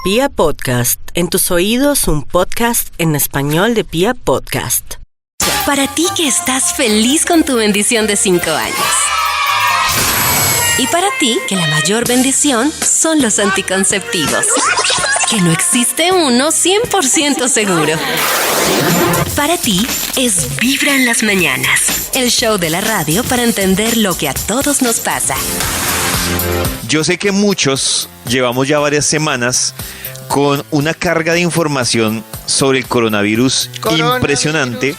Pia Podcast, en tus oídos un podcast en español de Pia Podcast. Para ti que estás feliz con tu bendición de 5 años. Y para ti que la mayor bendición son los anticonceptivos. Que no existe uno 100% seguro. Para ti es Vibra en las mañanas, el show de la radio para entender lo que a todos nos pasa. Yo sé que muchos llevamos ya varias semanas con una carga de información sobre el coronavirus impresionante.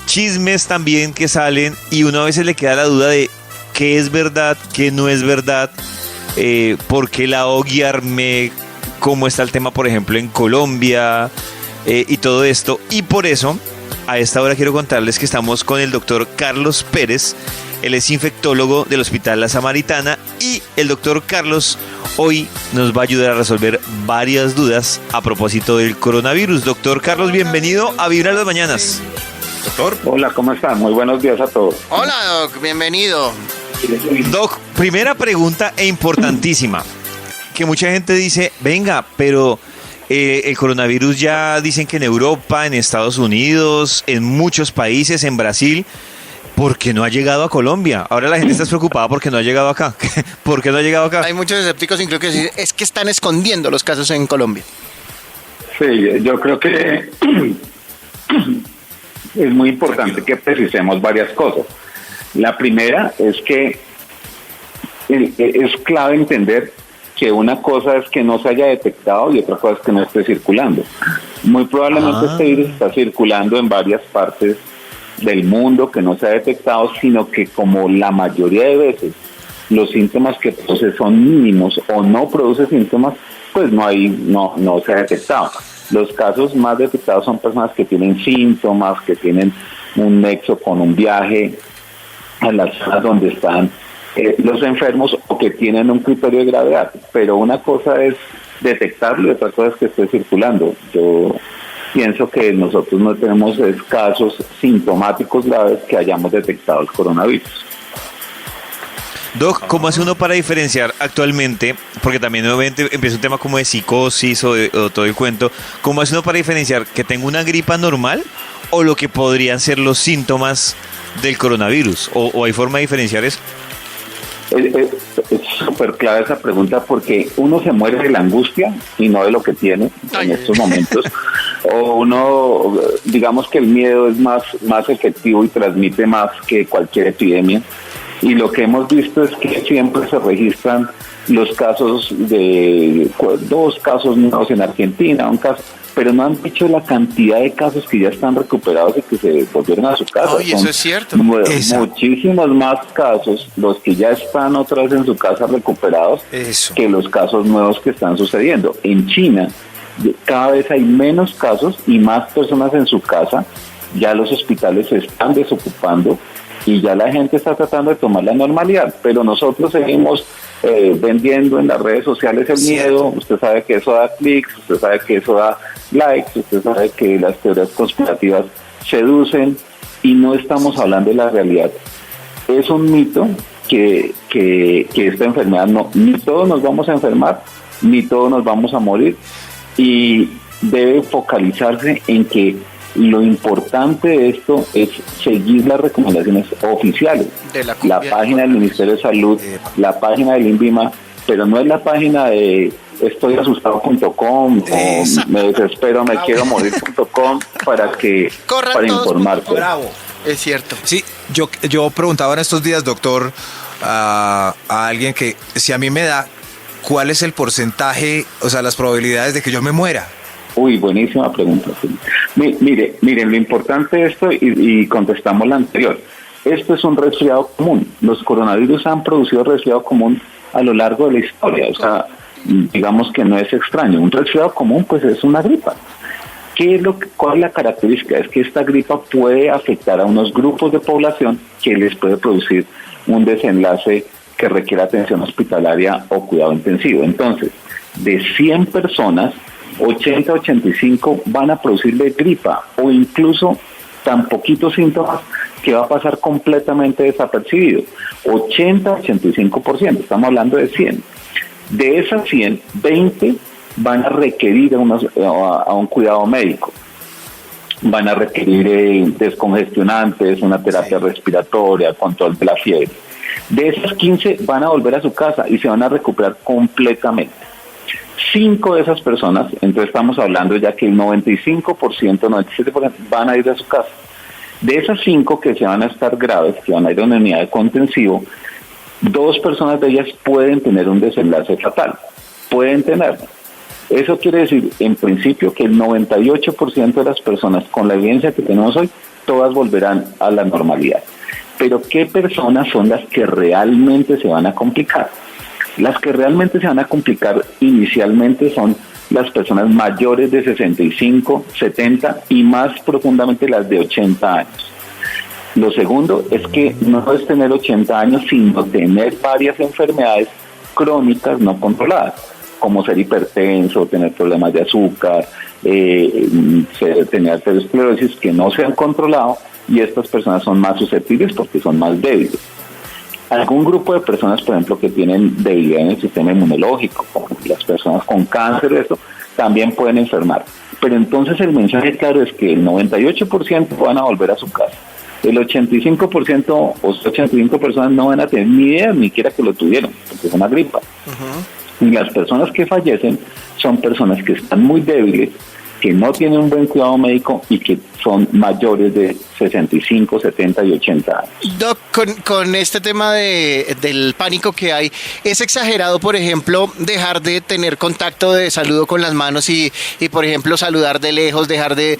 Chismes también que salen y uno a veces le queda la duda de qué es verdad, qué no es verdad, por qué lado guiarme, cómo está el tema, por ejemplo, en Colombia y todo esto. Y por eso, a esta hora quiero contarles que estamos con el doctor Carlos Pérez. Él es infectólogo del Hospital La Samaritana y el doctor Carlos hoy nos va a ayudar a resolver varias dudas a propósito del coronavirus. Doctor Carlos, bienvenido a Vibra en las Mañanas. Doctor. Hola, ¿cómo están? Muy buenos días a todos. Hola, Doc, bienvenido. Doc, primera pregunta e importantísima, que mucha gente dice, venga, pero el coronavirus ya dicen que en Europa, en Estados Unidos, en muchos países, en Brasil, ¿por qué no ha llegado a Colombia? Ahora la gente está preocupada porque no ha llegado acá. ¿Por qué no ha llegado acá? Hay muchos escépticos, incluso que dicen, es que están escondiendo los casos en Colombia. Sí, yo creo que es muy importante que precisemos varias cosas. La primera es que es clave entender que una cosa es que no se haya detectado y otra cosa es que no esté circulando. Muy probablemente este virus está circulando en varias partes del mundo que no se ha detectado, sino que como la mayoría de veces los síntomas que produce son mínimos o no produce síntomas, pues no se ha detectado. Los casos más detectados son personas que tienen síntomas, que tienen un nexo con un viaje a las zonas donde están los enfermos o que tienen un criterio de gravedad. Pero una cosa es detectarlo y otra cosa es que esté circulando. Yo pienso que nosotros no tenemos casos sintomáticos graves que hayamos detectado el coronavirus. Doc, ¿cómo hace uno para diferenciar actualmente? Porque también nuevamente empieza un tema como de psicosis o todo el cuento. ¿Cómo hace uno para diferenciar que tengo una gripa normal o lo que podrían ser los síntomas del coronavirus? ¿O hay forma de diferenciar eso? Es súper clave esa pregunta porque uno se muere de la angustia y no de lo que tiene en estos momentos. O uno, digamos que el miedo es más efectivo y transmite más que cualquier epidemia. Y lo que hemos visto es que siempre se registran los casos de 2 casos nuevos en Argentina, un caso, pero no han dicho la cantidad de casos que ya están recuperados y que se volvieron a su casa. Oye, eso es cierto. Muchísimos más casos, los que ya están otra vez en su casa recuperados, que los casos nuevos que están sucediendo. En China, cada vez hay menos casos y más personas en su casa, ya los hospitales se están desocupando y ya la gente está tratando de tomar la normalidad, pero nosotros seguimos vendiendo en las redes sociales el miedo. Usted sabe que eso da clics, usted sabe que eso da likes, usted sabe que las teorías conspirativas seducen y no estamos hablando de la realidad. Es un mito que esta enfermedad ni todos nos vamos a enfermar, ni todos nos vamos a morir, y debe focalizarse en que lo importante de esto es seguir las recomendaciones oficiales, la página del Ministerio de Salud, la página del INVIMA, pero no es la página de estoyasustado.com o me desespero, me quiero morir.com para informarte. Bravo, es cierto. Sí, yo preguntaba en estos días, doctor, a alguien que si a mí me da, ¿cuál es el porcentaje, o sea, las probabilidades de que yo me muera? Uy, buenísima pregunta. Miren, lo importante de esto, y contestamos la anterior, esto es un resfriado común. Los coronavirus han producido resfriado común a lo largo de la historia, o sea, digamos que no es extraño. Un resfriado común, pues es una gripa. ¿Cuál es la característica? Es que esta gripa puede afectar a unos grupos de población que les puede producir un desenlace que requiere atención hospitalaria o cuidado intensivo. Entonces, de 100 personas, 80-85 van a producirle gripa o incluso tan poquitos síntomas que va a pasar completamente desapercibido. 80-85%, estamos hablando de 100. De esas 100, 20 van a requerir a un cuidado médico. Van a requerir descongestionantes, una terapia respiratoria, control de la fiebre. De esas 15 van a volver a su casa y se van a recuperar completamente. 5 de esas personas, entonces estamos hablando ya que el 95%, 97% van a ir a su casa. De esas 5 que se van a estar graves, que van a ir a una unidad de contención, 2 personas de ellas pueden tener un desenlace fatal. Pueden tenerlo. Eso quiere decir, en principio, que el 98% de las personas con la evidencia que tenemos hoy, todas volverán a la normalidad. Pero ¿qué personas son las que realmente se van a complicar? Las que realmente se van a complicar inicialmente son las personas mayores de 65, 70 y más profundamente las de 80 años. Lo segundo es que no es tener 80 años, sino tener varias enfermedades crónicas no controladas, como ser hipertenso, tener problemas de azúcar, tener arteriosclerosis que no se han controlado, y estas personas son más susceptibles porque son más débiles. Algún grupo de personas, por ejemplo, que tienen debilidad en el sistema inmunológico, como las personas con cáncer, eso, también pueden enfermar. Pero entonces el mensaje claro es que el 98% van a volver a su casa. El 85% o 85 personas no van a tener ni idea, ni siquiera que lo tuvieron, porque es una gripa. Y las personas que fallecen son personas que están muy débiles, que no tienen un buen cuidado médico y que son mayores de 65, 70 y 80 años. Doc, con este tema del pánico que hay, ¿es exagerado, por ejemplo, dejar de tener contacto de saludo con las manos y por ejemplo, saludar de lejos, dejar de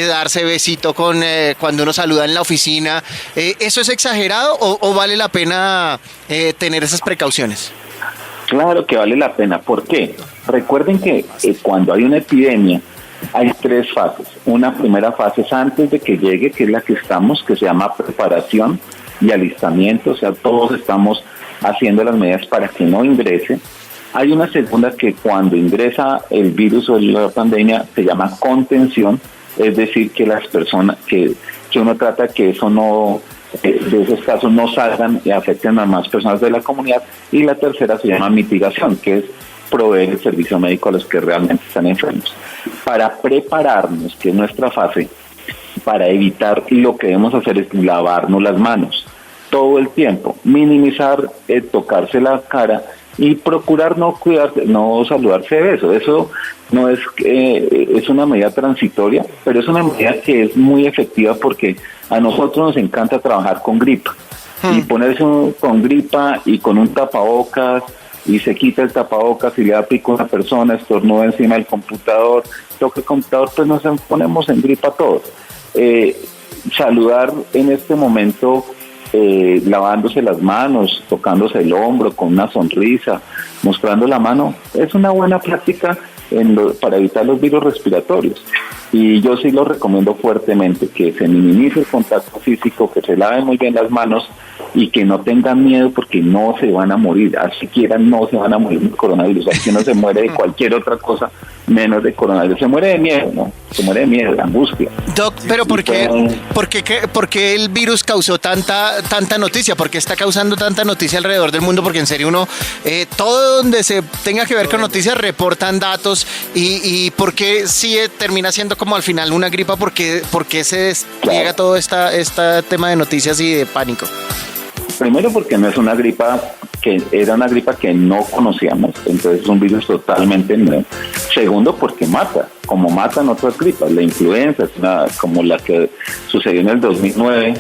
darse besito cuando uno saluda en la oficina? ¿Eso es exagerado o vale la pena tener esas precauciones? Claro que vale la pena. ¿Por qué? Recuerden que cuando hay una epidemia, hay 3 fases. Una primera fase es antes de que llegue, que es la que estamos, que se llama preparación y alistamiento, o sea, todos estamos haciendo las medidas para que no ingrese. Hay una segunda que cuando ingresa el virus o la pandemia se llama contención, es decir, que las personas, que uno trata que eso no, de esos casos no salgan y afecten a más personas de la comunidad. Y la tercera se llama mitigación, que es proveer el servicio médico a los que realmente están enfermos. Para prepararnos, que es nuestra fase, para evitar, lo que debemos hacer es lavarnos las manos todo el tiempo, minimizar tocarse la cara y procurar no saludarse de beso. Eso no es es una medida transitoria, pero es una medida que es muy efectiva porque a nosotros nos encanta trabajar con gripa y ponerse con gripa y con un tapabocas, y se quita el tapabocas y le da pico a una persona, estornuda encima del computador, toca el computador, pues nos ponemos en gripa todos. Saludar en este momento lavándose las manos, tocándose el hombro con una sonrisa, mostrando la mano, es una buena práctica para evitar los virus respiratorios. Y yo sí lo recomiendo fuertemente, que se minimice el contacto físico, que se laven muy bien las manos y que no tengan miedo porque no se van a morir, así quieran no se van a morir del coronavirus. Aquí no se muere de cualquier otra cosa menos de coronavirus, se muere de miedo, ¿no? Se muere de miedo, de angustia. Doc, pero ¿por qué el virus causó tanta noticia? ¿Por qué está causando tanta noticia alrededor del mundo? Porque en serio uno, todo donde se tenga que ver con noticias reportan datos y ¿por qué sí termina siendo como al final una gripa? ¿Por qué se despliega todo este tema de noticias y de pánico? Primero porque no es una gripa era una gripa que no conocíamos, entonces es un virus totalmente nuevo. Segundo, porque mata, como matan otras gripas. La influenza, como la que sucedió en el 2009,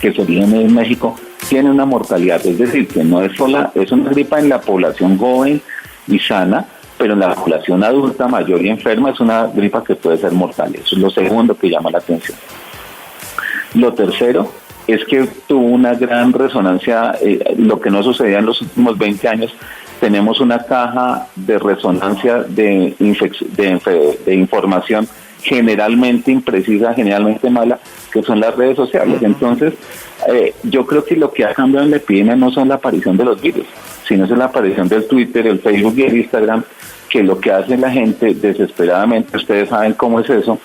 que se originó en México, tiene una mortalidad, es decir, que no es sola, es una gripa en la población joven y sana, pero en la población adulta, mayor y enferma, es una gripa que puede ser mortal. Eso es lo segundo que llama la atención. Lo tercero es que tuvo una gran resonancia, lo que no sucedía en los últimos 20 años. Tenemos una caja de resonancia de información generalmente imprecisa, generalmente mala, que son las redes sociales. Entonces, yo creo que lo que ha cambiado en la epidemia no son la aparición de los virus, sino es la aparición del Twitter, el Facebook y el Instagram, que lo que hace la gente desesperadamente, ustedes saben cómo es eso,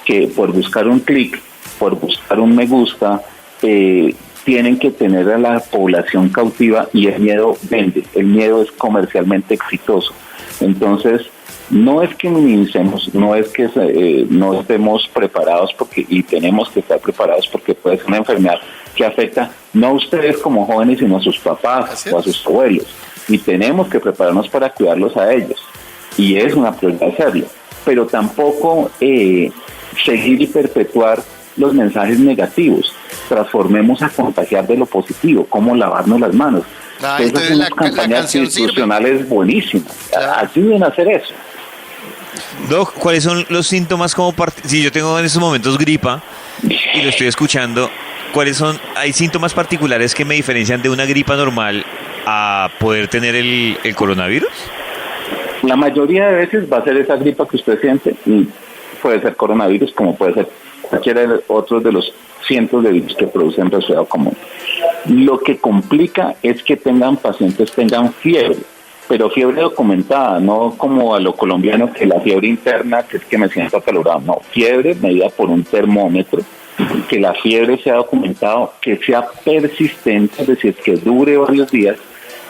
que por buscar un clic, por buscar un me gusta, tienen que tener a la población cautiva, y el miedo vende, el miedo es comercialmente exitoso. Entonces, no es que minimicemos, no es que no estemos preparados, y tenemos que estar preparados, porque puede ser una enfermedad que afecta no a ustedes como jóvenes, sino a sus papás o a sus abuelos, y tenemos que prepararnos para cuidarlos a ellos, y es una prioridad hacerlo, pero tampoco seguir y perpetuar los mensajes negativos. Transformemos a contagiar de lo positivo, como lavarnos las manos. Esas son las campañas institucionales buenísimas. Ayuden a hacer eso. Doc, ¿cuáles son los síntomas si yo tengo en estos momentos gripa y lo estoy escuchando, hay síntomas particulares que me diferencian de una gripa normal a poder tener el coronavirus? La mayoría de veces va a ser esa gripa que usted siente, y puede ser coronavirus, como puede ser cualquiera de otros de los cientos de virus que producen resfriado común. Lo que complica es que pacientes tengan fiebre, pero fiebre documentada, no como a lo colombiano, que la fiebre interna, que es que me siento acalorado. No, fiebre medida por un termómetro, que la fiebre sea documentado, que sea persistente, es decir, que dure varios días,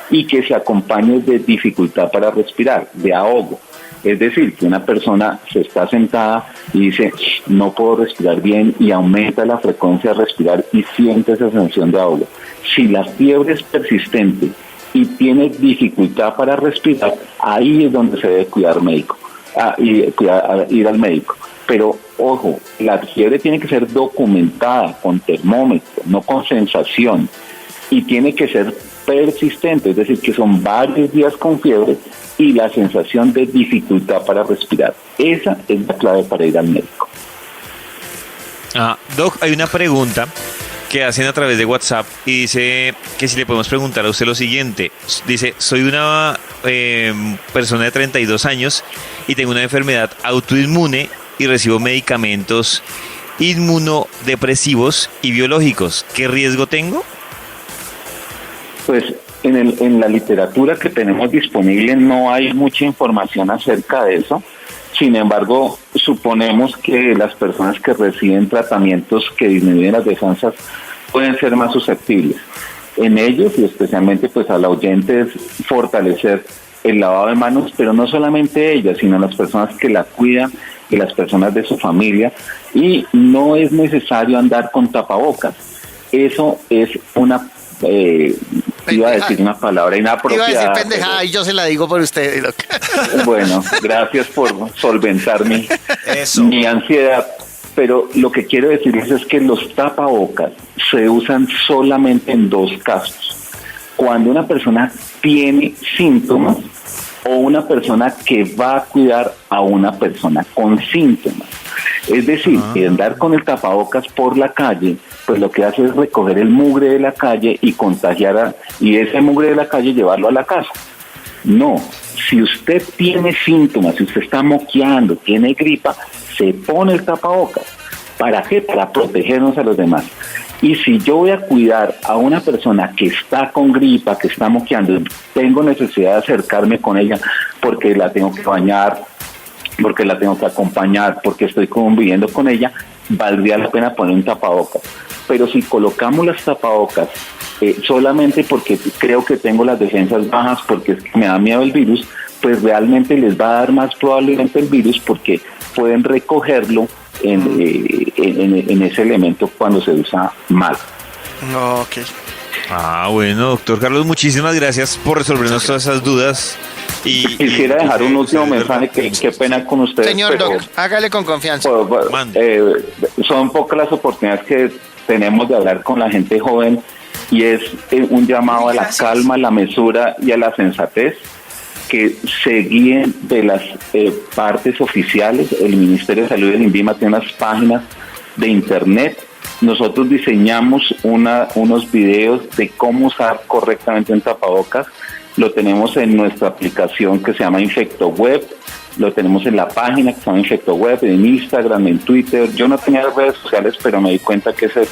y que se acompañe de dificultad para respirar, de ahogo. Es decir, que una persona se está sentada y dice, no puedo respirar bien, y aumenta la frecuencia de respirar y siente esa sensación de ahogo. Si la fiebre es persistente y tiene dificultad para respirar, ahí es donde se debe ir al médico. Pero, ojo, la fiebre tiene que ser documentada con termómetro, no con sensación, y tiene que ser persistente, es decir, que son varios días con fiebre y la sensación de dificultad para respirar. Esa es la clave para ir al médico. Doc, hay una pregunta que hacen a través de WhatsApp y dice que si le podemos preguntar a usted lo siguiente. Dice, soy una persona de 32 años y tengo una enfermedad autoinmune y recibo medicamentos inmunodepresivos y biológicos. ¿Qué riesgo tengo? Pues en la literatura que tenemos disponible no hay mucha información acerca de eso. Sin embargo, suponemos que las personas que reciben tratamientos que disminuyen las defensas pueden ser más susceptibles. En ellos, y especialmente pues al oyente, es fortalecer el lavado de manos, pero no solamente ellas, sino las personas que la cuidan y las personas de su familia. Y no es necesario andar con tapabocas. Eso es una... iba a decir una palabra inapropiada. Iba a decir pendejada, y yo se la digo por usted. Bueno, gracias por solventar mi ansiedad. Pero lo que quiero decirles es que los tapabocas se usan solamente en dos casos. Cuando una persona tiene síntomas o una persona que va a cuidar a una persona con síntomas. Es decir, que andar con el tapabocas por la calle, pues lo que hace es recoger el mugre de la calle y contagiar y ese mugre de la calle llevarlo a la casa. No, si usted tiene síntomas, si usted está moqueando, tiene gripa, se pone el tapabocas. ¿Para qué? Para protegernos a los demás. Y si yo voy a cuidar a una persona que está con gripa, que está moqueando, tengo necesidad de acercarme con ella porque la tengo que bañar, porque la tengo que acompañar, porque estoy conviviendo con ella, valdría la pena poner un tapabocas. Pero si colocamos las tapabocas solamente porque creo que tengo las defensas bajas, porque es que me da miedo el virus, pues realmente les va a dar más probablemente el virus, porque pueden recogerlo en ese elemento cuando se usa mal. Ok. Bueno, doctor Carlos, muchísimas gracias por resolvernos todas esas dudas. Y quisiera dejar un último mensaje, qué pena con ustedes. Señor Doc, hágale con confianza. Son pocas las oportunidades que tenemos de hablar con la gente joven, y es un llamado a la calma, a la mesura y a la sensatez, que se guíen de las partes oficiales. El Ministerio de Salud y el INVIMA tiene unas páginas de internet. Nosotros diseñamos unos videos de cómo usar correctamente un tapabocas. Lo tenemos en nuestra aplicación que se llama InfectoWeb, lo tenemos en la página que se llama InfectoWeb, en Instagram, en Twitter. Yo no tenía redes sociales, pero me di cuenta que esa es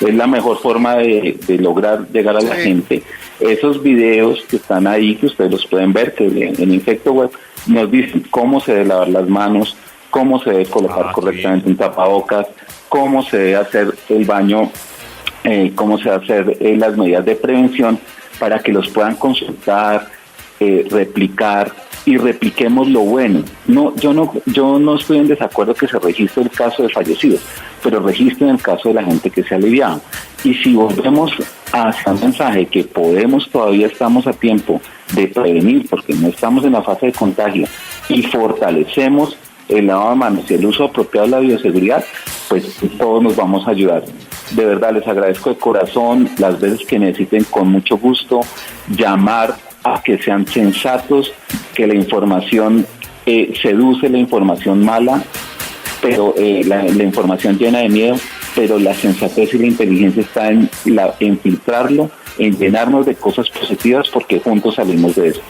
la mejor forma de lograr llegar a la gente. Esos videos que están ahí, que ustedes los pueden ver, que en InfectoWeb nos dicen cómo se debe lavar las manos, cómo se debe colocar correctamente un tapabocas, cómo se debe hacer el baño cómo se va a hacer las medidas de prevención para que los puedan consultar, replicar y repliquemos lo bueno. Yo no estoy en desacuerdo que se registre el caso de fallecidos, pero registren el caso de la gente que se ha aliviado. Y si volvemos hacia un mensaje que todavía estamos a tiempo de prevenir, porque no estamos en la fase de contagio, y fortalecemos el lavado de manos y el uso apropiado de la bioseguridad, pues todos nos vamos a ayudar. De verdad, les agradezco de corazón, las veces que necesiten, con mucho gusto, llamar a que sean sensatos, que la información seduce, la información mala, pero la información llena de miedo, pero la sensatez y la inteligencia está en filtrarlo, en llenarnos de cosas positivas, porque juntos salimos de eso.